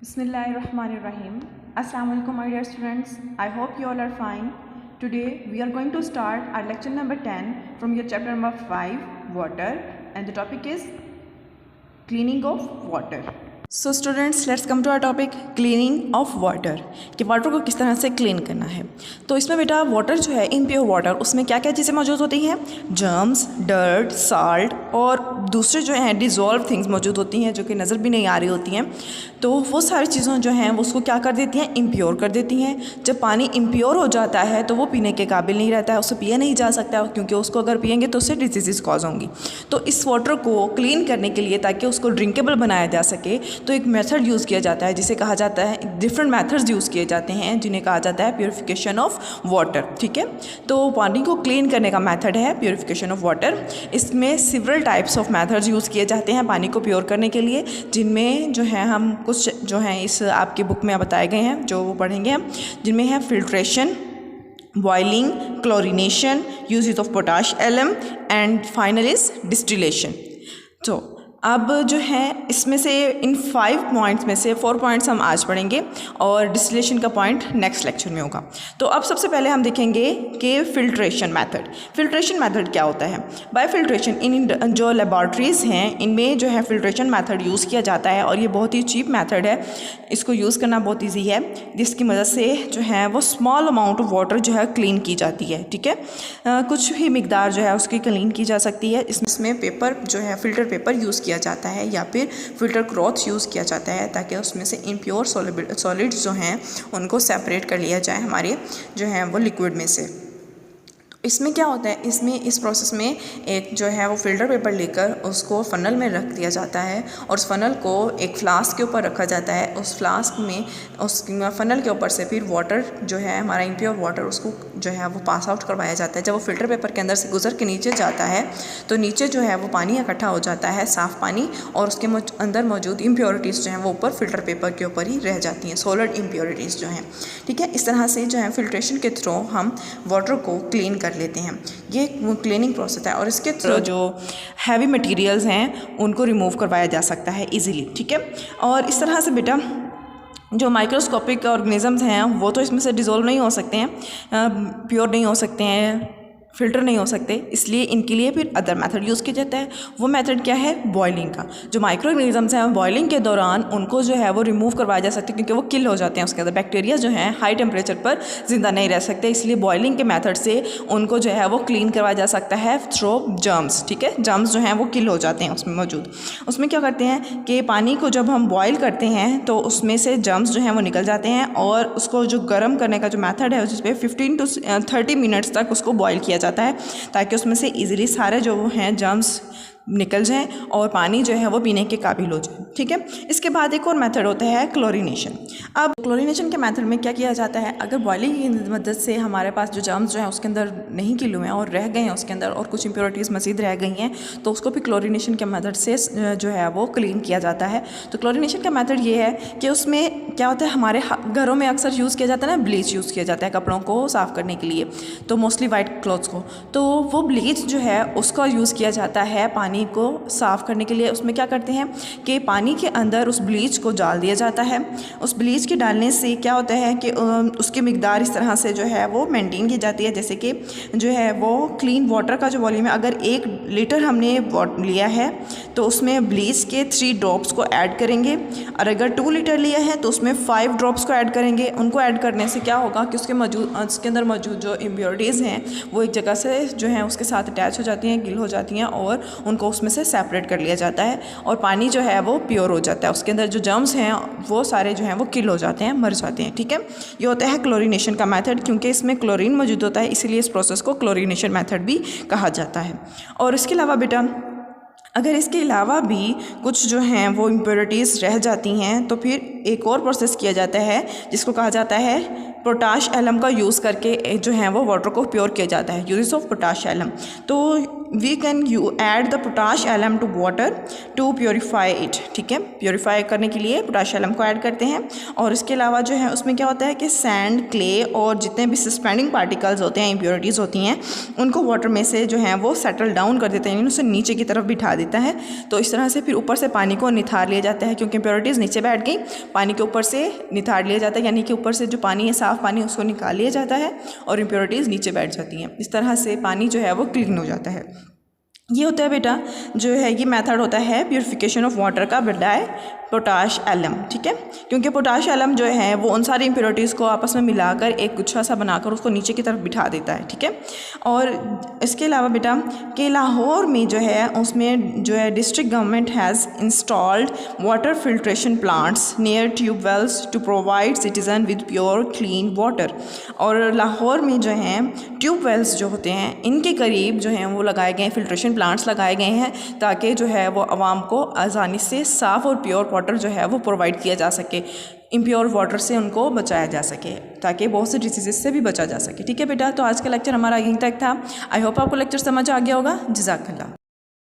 Bismillahirrahmanirrahim. Assalamu alaikum my dear students. I hope you all are fine. Today we are going to start our lecture number 10 from your chapter number 5 water, and the topic is cleaning of water. So students let's come to our topic cleaning of water कि water को किस तरह से clean करना है। तो इसमें बेटा वाटर जो है इम्प्योर वाटर, उसमें क्या क्या चीज़ें मौजूद होती हैं, जर्म्स, डर्ट, साल्ट और दूसरे जो हैं डिज़ोल्व थिंग्स मौजूद होती हैं जो कि नज़र भी नहीं आ रही होती हैं। तो वो सारी चीज़ों जो हैं वो उसको क्या कर देती हैं, इम्प्योर कर देती हैं। जब पानी इम्प्योर हो जाता है तो वो पीने के काबिल नहीं रहता है, उससे पिया नहीं जा सकता क्योंकि उसको अगर पिएंगे तो उससे डिजीज़ कॉज होंगी। तो इस वाटर को क्लीन करने के लिए ताकि उसको ड्रिंकेबल बनाया जा सके तो एक मेथड यूज़ किया जाता है जिसे कहा जाता है, डिफरेंट मेथड्स यूज़ किए जाते हैं जिन्हें कहा जाता है प्योरीफिकेशन ऑफ वाटर। ठीक है, तो पानी को क्लीन करने का मेथड है प्योरीफिकेशन ऑफ वाटर। इसमें several types of methods use किए जाते हैं पानी को प्योर करने के लिए, जिनमें जो है हम कुछ जो हैं इस आपकी बुक में बताए गए हैं जो वो पढ़ेंगे हम, जिनमें है filtration, boiling, chlorination, uses of potash alum and final is distillation. तो अब जो है इसमें से इन 5 पॉइंट्स में से 4 पॉइंट्स हम आज पढ़ेंगे और डिस्टिलेशन का पॉइंट नेक्स्ट लेक्चर में होगा। तो अब सबसे पहले हम देखेंगे कि फिल्ट्रेशन मेथड। फिल्ट्रेशन मेथड क्या होता है। बाय फिल्ट्रेशन इन जो लेबॉर्ट्रीज़ हैं इनमें जो है फिल्ट्रेशन मेथड यूज़ किया जाता है और ये बहुत ही चीप मेथड है, इसको यूज़ करना बहुत ईजी है, जिसकी मदद से जो है वो स्मॉल अमाउंट ऑफ वाटर जो है क्लीन की जाती है। ठीक है, कुछ ही मिकदार जो है उसकी क्लीन की जा सकती है। इसमें पेपर जो है फ़िल्टर पेपर यूज़ किया जाता है या फिर फिल्टर क्लॉथ यूज़ किया जाता है ताकि उसमें से इम्प्योर सॉलिड्स जो हैं उनको सेपरेट कर लिया जाए हमारे जो है वो लिक्विड में से। इसमें क्या होता है, इसमें इस प्रोसेस में एक जो है वो फ़िल्टर पेपर लेकर उसको फ़नल में रख दिया जाता है और उस फ़नल को एक फ्लास्क के ऊपर रखा जाता है। उस फ्लास्क में उस फ़नल के ऊपर से फिर वाटर जो है हमारा इम्प्योर वाटर उसको जो है वो पास आउट करवाया जाता है। जब वो फ़िल्टर पेपर के अंदर से गुजर के नीचे जाता है तो नीचे जो है वो पानी इकट्ठा हो जाता है, साफ़ पानी, और उसके अंदर मौजूद इम्प्योरिटीज़ जो हैं वो ऊपर फ़िल्टर पेपर के ऊपर ही रह जाती हैं, सॉलिड इम्प्योरिटीज़ जो हैं। ठीक है, इस तरह से जो है फिल्ट्रेशन के थ्रू हम वाटर को क्लीन कर लेते हैं। ये क्लीनिंग प्रोसेस है और इसके थ्रू जो हैवी मटेरियल्स हैं उनको रिमूव करवाया जा सकता है इजीली। ठीक है, और इस तरह से बेटा जो माइक्रोस्कोपिक ऑर्गेनिजम्स हैं वो तो इसमें से डिज़ोल्व नहीं हो सकते हैं, प्योर नहीं हो सकते हैं, फ़िल्टर नहीं हो सकते, इसलिए इनके लिए फिर अदर मेथड यूज़ किया जाता है। वो मेथड क्या है, बॉइलिंग का। जो माइक्रो ऑर्गेनिजम्स हैं बॉइलिंग के दौरान उनको जो है वो रिमूव करवाया जा सकता है क्योंकि वो किल हो जाते हैं, उसके अंदर बैक्टीरिया जो हैं हाई टेम्परेचर पर ज़िंदा नहीं रह सकते, इसलिए बॉइलिंग के मेथड से उनको जो है वो क्लीन करवाया जा सकता है थ्रू जर्म्स। ठीक है, जर्म्स जो हैं वो किल हो जाते हैं उसमें मौजूद। उसमें क्या करते हैं कि पानी को जब हम बॉयल करते हैं तो उसमें से जर्म्स जो हैं वो निकल जाते हैं और उसको जो गर्म करने का जो मेथड है उस पर 15 to 30 मिनट्स तक उसको बॉयल किया जाता है ताकि उसमें से इजीली सारे जो हैं जर्म्स निकल जाएं और पानी जो है वो पीने के काबिल हो जाए। ठीक है, इसके बाद एक और मेथड होता है क्लोरीनेशन। अब क्लोरीनेशन के मेथड में क्या किया जाता है, अगर बॉइलिंग की मदद से हमारे पास जो जर्म्स जो हैं उसके अंदर नहीं किल हुए हैं और रह गए हैं उसके अंदर और कुछ इंप्योरिटीज़ मज़ीद रह गई हैं तो उसको भी क्लोरीनेशन के मेथड से जो है वो क्लीन किया जाता है। तो क्लोरीनेशन का मेथड ये है कि उसमें क्या होता है, हमारे घरों में अक्सर यूज़ किया जाता है ना, ब्लीच यूज़ किया जाता है कपड़ों को साफ़ करने के लिए, तो मोस्टली वाइट क्लॉथ्स को, तो वो ब्लीच जो है उसका यूज़ किया जाता है पानी को साफ़ करने के लिए। उसमें क्या करते हैं कि पानी के अंदर उस ब्लीच को डाल दिया जाता है। उस ब्लीच के डालने से क्या होता है कि उसकी मिकदार इस तरह से जो है वो मेंटेन की जाती है, जैसे कि जो है वो क्लीन वाटर का जो वॉल्यूम है, अगर 1 लीटर हमने लिया है तो उसमें ब्लीच के 3 ड्रॉप्स को ऐड करेंगे, और अगर 2 लीटर लिया है तो उसमें 5 ड्रॉप्स को ऐड करेंगे। उनको ऐड करने से क्या होगा कि उसके अंदर मौजूद जो इम्प्योरिटीज़ हैं वो एक जगह से जो है उसके साथ अटैच हो जाती हैं, गिल हो जाती हैं और उनको उसमें से सेपरेट कर लिया जाता है और पानी जो है वो प्योर हो जाता है। उसके अंदर जो जर्म्स हैं वो सारे जो हैं वो किल हो जाते हैं, मर जाते हैं। ठीक है, ये होता है क्लोरीनेशन का मेथड। क्योंकि इसमें क्लोरीन मौजूद होता है इसलिए इस प्रोसेस को क्लोरीनेशन मेथड भी कहा जाता है। और इसके अलावा बेटा अगर इसके अलावा भी कुछ जो हैं वो इम्प्योरिटीज़ रह जाती हैं तो फिर एक और प्रोसेस किया जाता है जिसको कहा जाता है पोटाश एलम का यूज़ करके जो है वो वाटर को प्योर किया जाता है, यूजेस ऑफ पोटाश एलम। तो we can add the potash alum to water to purify it, ठीक है, प्योरीफाई करने के लिए पोटाश एलम को ऐड करते हैं। और इसके अलावा जो है उसमें क्या होता है कि सैंड, क्ले और जितने भी सस्पेंडिंग पार्टिकल्स होते हैं, इम्प्योरिटीज़ होती हैं, उनको वाटर में से जो है वो सेटल डाउन कर देते हैं, यानी उसे नीचे की तरफ बिठा देता है। तो इस तरह से फिर ऊपर से पानी को निथार लिया जाता है, क्योंकि इम्प्योरिटीज़ नीचे बैठ गई, पानी के ऊपर से निथार लिया जाता है, यानी कि ऊपर से जो पानी है, साफ़ पानी, उसको निकाल लिया जाता है और इम्प्योरिटीज़ नीचे बैठ जाती हैं। इस तरह से पानी जो है वो क्लीन हो जाता है। ये होता है बेटा जो है ये मेथड होता है प्यूरिफिकेशन ऑफ वाटर का बाय पोटाश एलम, ठीक है, क्योंकि पोटाश एलम जो है वो उन सारी इम्प्योरिटीज़ को आपस में मिलाकर एक गुच्छा सा बनाकर उसको नीचे की तरफ बिठा देता है, ठीक है। और इसके अलावा बेटा कि लाहौर में जो है उसमें जो है district government has installed water filtration plants near tube wells to provide citizen with pure clean water. और लाहौर में जो है ट्यूब वेल्स जो होते हैं इनके करीब जो हैं वो लगाए गए फिल्ट्रेशन प्लांट्स लगाए गए हैं, ताकि जो है वो आवाम को आसानी से साफ़ और प्योर वाटर जो है वो प्रोवाइड किया जा सके, इम्प्योर वाटर से उनको बचाया जा सके, ताकि बहुत से डिसीज़ से भी बचा जा सके, ठीक है बेटा। तो आज का लेक्चर हमारा यहीं तक था। आई होप आपको लेक्चर समझ आ गया होगा। जज़ाकल्लाह।